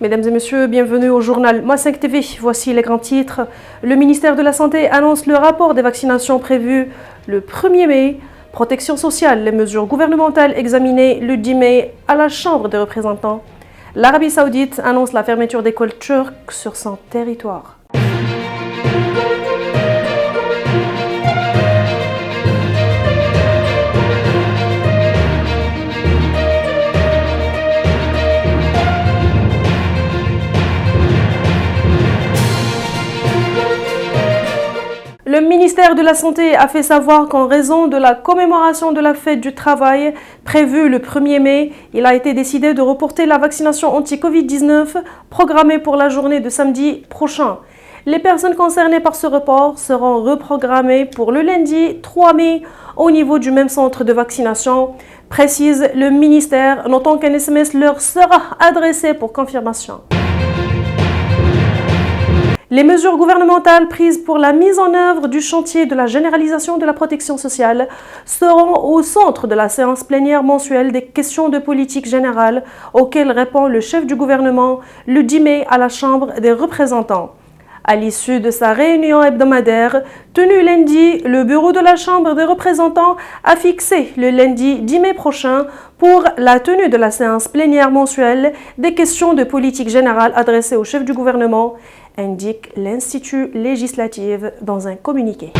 Mesdames et messieurs, bienvenue au journal Ma5 TV. Voici les grands titres. Le ministère de la Santé annonce le rapport des vaccinations prévues le 1er mai. Protection sociale, les mesures gouvernementales examinées le 10 mai à la Chambre des représentants. L'Arabie Saoudite annonce la fermeture d'écoles turques sur son territoire. Le ministère de la Santé a fait savoir qu'en raison de la commémoration de la fête du travail prévue le 1er mai, il a été décidé de reporter la vaccination anti-Covid-19 programmée pour la journée de samedi prochain. Les personnes concernées par ce report seront reprogrammées pour le lundi 3 mai au niveau du même centre de vaccination, précise le ministère, notant qu'un SMS leur sera adressé pour confirmation. Les mesures gouvernementales prises pour la mise en œuvre du chantier de la généralisation de la protection sociale seront au centre de la séance plénière mensuelle des questions de politique générale auxquelles répond le chef du gouvernement le 10 mai à la Chambre des représentants. À l'issue de sa réunion hebdomadaire tenue lundi, le bureau de la Chambre des représentants a fixé le lundi 10 mai prochain pour la tenue de la séance plénière mensuelle des questions de politique générale adressées au chef du gouvernement, indique l'Institut législatif dans un communiqué.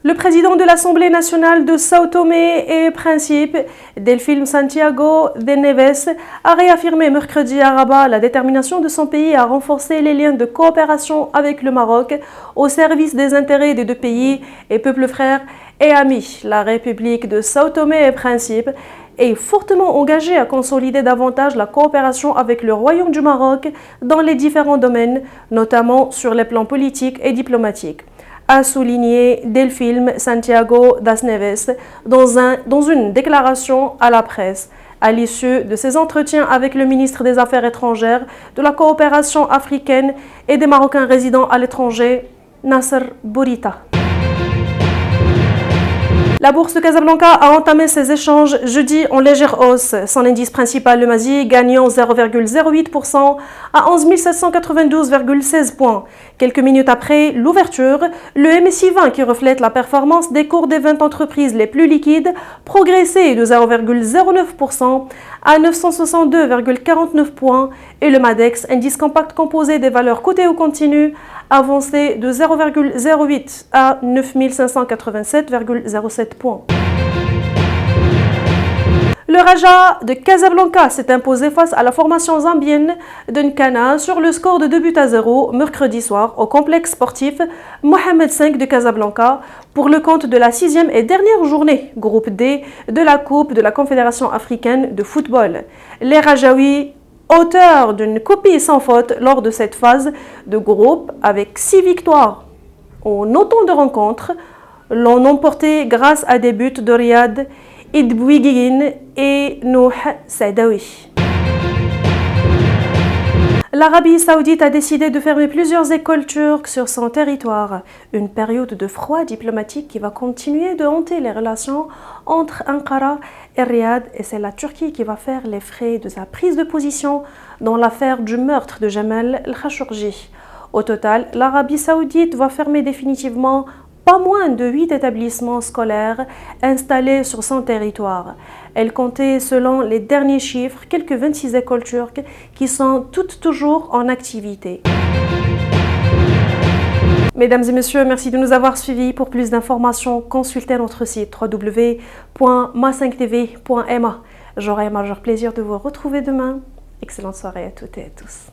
Le président de l'Assemblée nationale de Sao Tomé et Principe, Delfim Santiago de Neves, a réaffirmé mercredi à Rabat la détermination de son pays à renforcer les liens de coopération avec le Maroc au service des intérêts des deux pays et peuples frères et amis. La République de Sao Tomé et Principe est fortement engagée à consolider davantage la coopération avec le Royaume du Maroc dans les différents domaines, notamment sur les plans politiques et diplomatiques, a souligné Delfim Santiago das Neves dans une déclaration à la presse à l'issue de ses entretiens avec le ministre des Affaires étrangères, de la coopération africaine et des Marocains résidant à l'étranger, Nasser Bourita. La bourse de Casablanca a entamé ses échanges jeudi en légère hausse. Son indice principal, le MASI, gagnant 0,08% à 11 792,16 points. Quelques minutes après l'ouverture, le MSI 20, qui reflète la performance des cours des 20 entreprises les plus liquides, progressait de 0,09% à 962,49 points et le MADEX, indice compact composé des valeurs cotées au continu, avancé de 0,08 à 9 587,07 points. Le Raja de Casablanca s'est imposé face à la formation zambienne de Nkana sur le score de 2-0 mercredi soir au complexe sportif Mohamed V de Casablanca pour le compte de la 6e et dernière journée, groupe D, de la Coupe de la Confédération africaine de football. Les Rajaouis, auteurs d'une copie sans faute lors de cette phase de groupe avec 6 victoires en autant de rencontres, l'ont emporté grâce à des buts de Riyad Idbouiguine et Nouh Saadawi. L'Arabie Saoudite a décidé de fermer plusieurs écoles turques sur son territoire. Une période de froid diplomatique qui va continuer de hanter les relations entre Ankara et Riyad, et c'est la Turquie qui va faire les frais de sa prise de position dans l'affaire du meurtre de Jamal El-Khashoggi. Au total, l'Arabie Saoudite va fermer définitivement pas moins de 8 établissements scolaires installés sur son territoire. Elle comptait, selon les derniers chiffres, quelques 26 écoles turques qui sont toutes toujours en activité. Mesdames et messieurs, merci de nous avoir suivis. Pour plus d'informations, consultez notre site www.ma5tv.ma. J'aurai un majeur plaisir de vous retrouver demain. Excellente soirée à toutes et à tous.